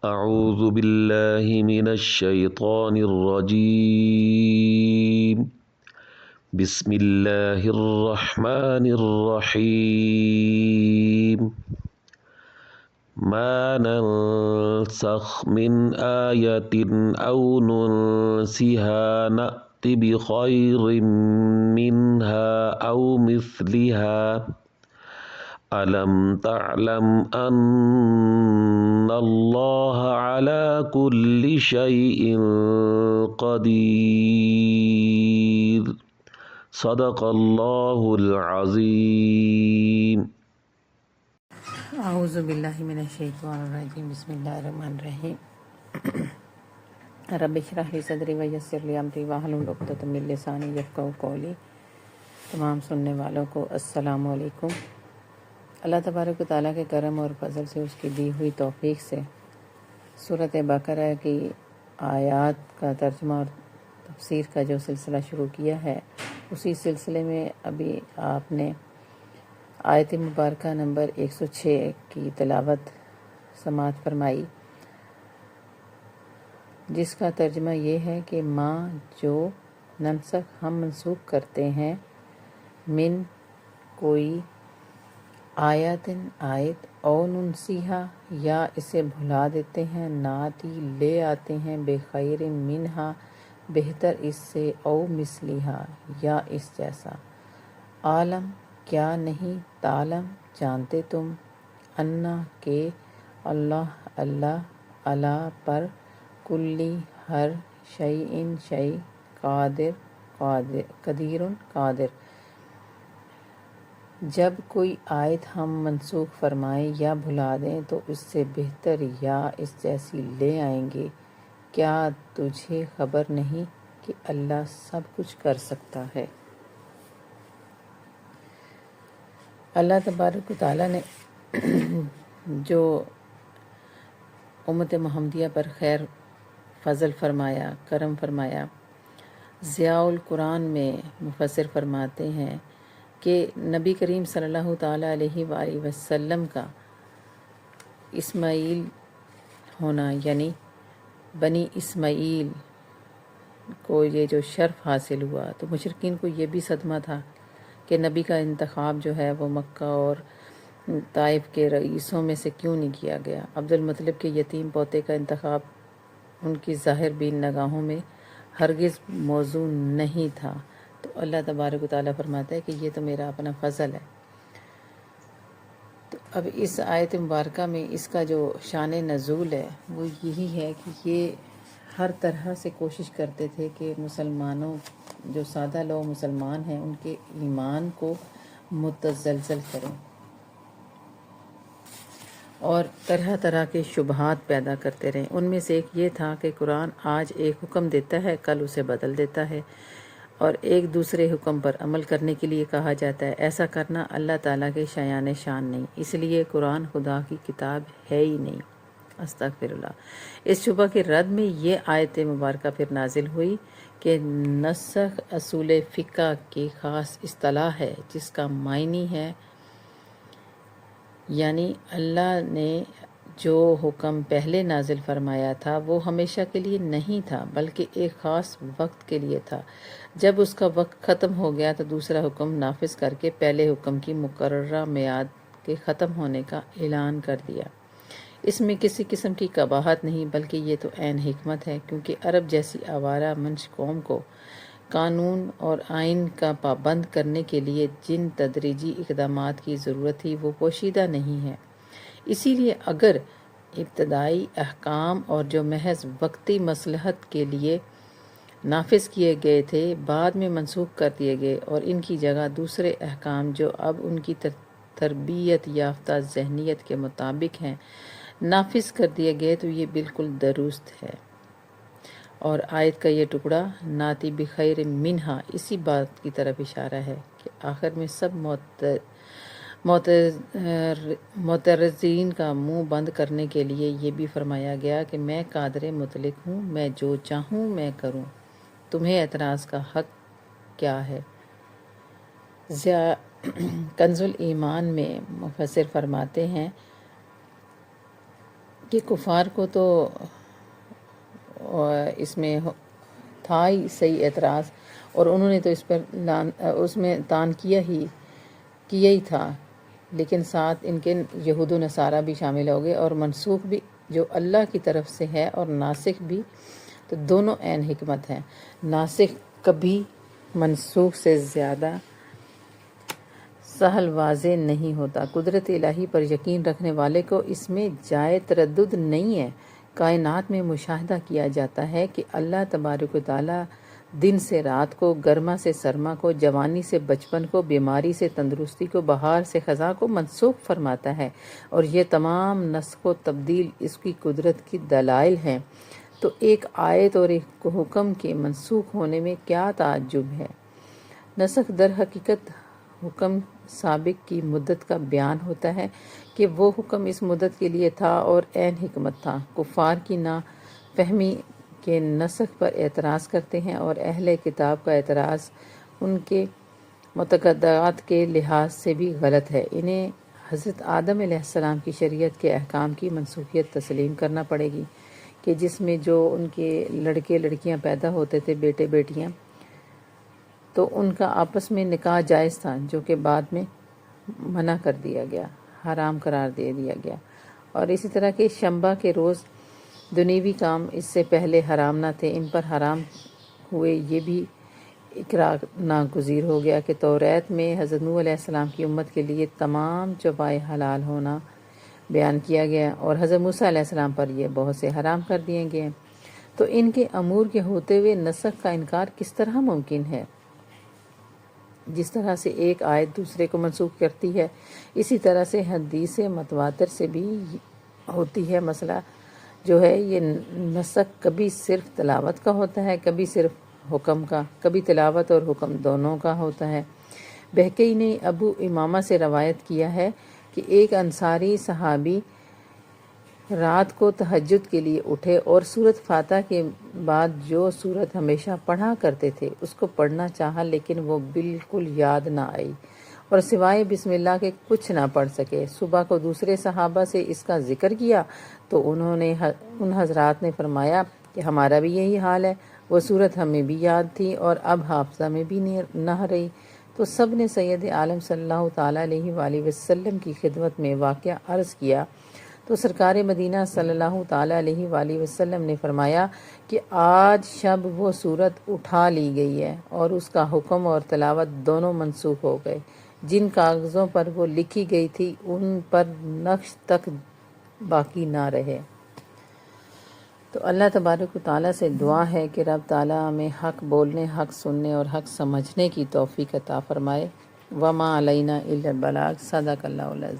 أعوذ بالله من الشيطان الرجيم بسم الله الرحمن الرحيم ما ننسخ من آية أو ننسها نأت بخير منها أو مثلها ألم تعلم أن الله على كل شيء قدير صدق الله العظيم. اعوذ باللہ من الشیطان الرجیم بسم اللہ الرحمن الرحیم رب اشرح لی صدری ویسر لی امری واحلل عقدۃ من لسانی یفقہوا قولی۔ تمام سننے والوں کو السلام علیکم۔ اللہ تبارک و تعالیٰ کے کرم اور فضل سے، اس کی دی ہوئی توفیق سے سورۃ بقرہ کی آیات کا ترجمہ اور تفسیر کا جو سلسلہ شروع کیا ہے، اسی سلسلے میں ابھی آپ نے آیت مبارکہ نمبر 106 کی تلاوت سماعت فرمائی، جس کا ترجمہ یہ ہے کہ ماں جو ننسخ ہم منسوخ کرتے ہیں، من کوئی آیاتن آیت، او ننسیہا یا اسے بھلا دیتے ہیں، ناتی لے آتے ہیں، بخیر منہا بہتر اس سے، او مثلیہا یا اس جیسا، عالم کیا نہیں، تعلم جانتے تم، انا کہ اللہ اللہ پر کلی ہر شیء شیء قدیر قادر۔ جب کوئی آیت ہم منسوخ فرمائیں یا بھلا دیں تو اس سے بہتر یا اس جیسی لے آئیں گے۔ کیا تجھے خبر نہیں کہ اللہ سب کچھ کر سکتا ہے؟ اللہ تبارک و تعالیٰ نے جو امت محمدیہ پر خیر فضل فرمایا، کرم فرمایا، ضیاء القرآن میں مفسر فرماتے ہیں کہ نبی کریم صلی اللہ تعالیٰ علیہ وآلہ وسلم کا اسماعیل ہونا، یعنی بنی اسماعیل کو یہ جو شرف حاصل ہوا، تو مشرکین کو یہ بھی صدمہ تھا کہ نبی کا انتخاب جو ہے وہ مکہ اور طائف کے رئیسوں میں سے کیوں نہیں کیا گیا۔ عبد المطلب کے یتیم پوتے کا انتخاب ان کی ظاہر بین نگاہوں میں ہرگز موضوع نہیں تھا، تو اللہ تبارک و تعالیٰ فرماتا ہے کہ یہ تو میرا اپنا فضل ہے۔ تو اب اس آیت مبارکہ میں اس کا جو شان نزول ہے وہ یہی ہے کہ یہ ہر طرح سے کوشش کرتے تھے کہ مسلمانوں، جو سادہ لوگ مسلمان ہیں، ان کے ایمان کو متزلزل کریں اور طرح طرح کے شبہات پیدا کرتے رہیں۔ ان میں سے ایک یہ تھا کہ قرآن آج ایک حکم دیتا ہے، کل اسے بدل دیتا ہے، اور ایک دوسرے حکم پر عمل کرنے کے لیے کہا جاتا ہے۔ ایسا کرنا اللہ تعالیٰ کے شایان شان نہیں، اس لیے قرآن خدا کی کتاب ہے ہی نہیں۔ استغفر اللہ۔ اس شبہ کے رد میں یہ آیت مبارکہ پھر نازل ہوئی کہ نسخ اصول فقہ کی خاص اصطلاح ہے، جس کا معنی ہے یعنی اللہ نے جو حکم پہلے نازل فرمایا تھا وہ ہمیشہ کے لیے نہیں تھا، بلکہ ایک خاص وقت کے لیے تھا۔ جب اس کا وقت ختم ہو گیا تو دوسرا حکم نافذ کر کے پہلے حکم کی مقررہ میعاد کے ختم ہونے کا اعلان کر دیا۔ اس میں کسی قسم کی قباحت نہیں، بلکہ یہ تو عین حکمت ہے، کیونکہ عرب جیسی آوارہ منش قوم کو قانون اور آئین کا پابند کرنے کے لیے جن تدریجی اقدامات کی ضرورت تھی وہ پوشیدہ نہیں ہے۔ اسی لیے اگر ابتدائی احکام اور جو محض وقتی مصلحت کے لیے نافذ کیے گئے تھے بعد میں منسوخ کر دیے گئے اور ان کی جگہ دوسرے احکام جو اب ان کی تربیت یافتہ ذہنیت کے مطابق ہیں نافذ کر دیے گئے تو یہ بالکل درست ہے۔ اور آیت کا یہ ٹکڑا ناتی بخیر منہا اسی بات کی طرف اشارہ ہے کہ آخر میں سب معترضین کا منہ بند کرنے کے لیے یہ بھی فرمایا گیا کہ میں قادر مطلق ہوں، میں جو چاہوں میں کروں، تمہیں اعتراض کا حق کیا ہے۔ کنز الایمان میں مفسر فرماتے ہیں کہ کفار کو تو اس میں تھا ہی صحیح اعتراض، اور انہوں نے تو اس پر اس میں تان کیا ہی تھا، لیکن ساتھ ان کے یہود و نصارہ بھی شامل ہو گئے، اور منسوخ بھی جو اللہ کی طرف سے ہے اور ناسخ بھی، تو دونوں عین حکمت ہیں۔ ناسخ کبھی منسوخ سے زیادہ سہل واضح نہیں ہوتا۔ قدرت الہی پر یقین رکھنے والے کو اس میں جائے تردد نہیں ہے۔ کائنات میں مشاہدہ کیا جاتا ہے کہ اللہ تبارک و تعالیٰ دن سے رات کو، گرما سے سرما کو، جوانی سے بچپن کو، بیماری سے تندرستی کو، بہار سے خزاں کو منسوخ فرماتا ہے، اور یہ تمام نسخ و تبدیل اس کی قدرت کی دلائل ہیں۔ تو ایک آیت اور ایک حکم کے منسوخ ہونے میں کیا تعجب ہے؟ نسخ در حقیقت حکم سابق کی مدت کا بیان ہوتا ہے کہ وہ حکم اس مدت کے لیے تھا اور عین حکمت تھا۔ کفار کی نافہمی کے نسخ پر اعتراض کرتے ہیں، اور اہل کتاب کا اعتراض ان کے معتقدات کے لحاظ سے بھی غلط ہے۔ انہیں حضرت آدم علیہ السلام کی شریعت کے احکام کی منسوخیت تسلیم کرنا پڑے گی کہ جس میں جو ان کے لڑکے لڑکیاں پیدا ہوتے تھے، بیٹے بیٹیاں، تو ان کا آپس میں نکاح جائز تھا، جو کہ بعد میں منع کر دیا گیا، حرام قرار دے دیا گیا۔ اور اسی طرح کہ شنبہ کے روز دنیوی کام اس سے پہلے حرام نہ تھے، ان پر حرام ہوئے، یہ بھی اقرار ناگزیر ہو گیا کہ توریت میں حضرت نوح علیہ السلام کی امت کے لیے تمام چوپائے حلال ہونا بیان کیا گیا، اور حضرت موسیٰ علیہ السلام پر یہ بہت سے حرام کر دیے گئے۔ تو ان کے امور کے ہوتے ہوئے نسخ کا انکار کس طرح ممکن ہے؟ جس طرح سے ایک آیت دوسرے کو منسوخ کرتی ہے، اسی طرح سے حدیث متواتر سے بھی ہوتی ہے۔ مسئلہ جو ہے یہ نسخ کبھی صرف تلاوت کا ہوتا ہے، کبھی صرف حکم کا، کبھی تلاوت اور حکم دونوں کا ہوتا ہے۔ بہقی نے ابو امامہ سے روایت کیا ہے کہ ایک انصاری صحابی رات کو تہجد کے لیے اٹھے اور سورۃ فاتحہ کے بعد جو سورت ہمیشہ پڑھا کرتے تھے اس کو پڑھنا چاہا، لیکن وہ بالکل یاد نہ آئی اور سوائے بسم اللہ کے کچھ نہ پڑھ سکے۔ صبح کو دوسرے صحابہ سے اس کا ذکر کیا تو ان حضرات نے فرمایا کہ ہمارا بھی یہی حال ہے، وہ سورت ہمیں بھی یاد تھی اور اب حافظہ میں بھی نہ رہی۔ تو سب نے سید عالم صلی اللہ تعالیٰ علیہ وآلہ وسلم کی خدمت میں واقعہ عرض کیا، تو سرکار مدینہ صلی اللہ تعالیٰ علیہ وآلہ وسلم نے فرمایا کہ آج شب وہ صورت اٹھا لی گئی ہے اور اس کا حکم اور تلاوت دونوں منسوخ ہو گئے۔ جن کاغذوں پر وہ لکھی گئی تھی ان پر نقش تک باقی نہ رہے۔ تو اللہ تبارک و تعالیٰ سے دعا ہے کہ رب تعالیٰ ہمیں حق بولنے، حق سننے اور حق سمجھنے کی توفیق عطا فرمائے۔ وما علینا الا البلاغ۔ صدق اللہ العظیم۔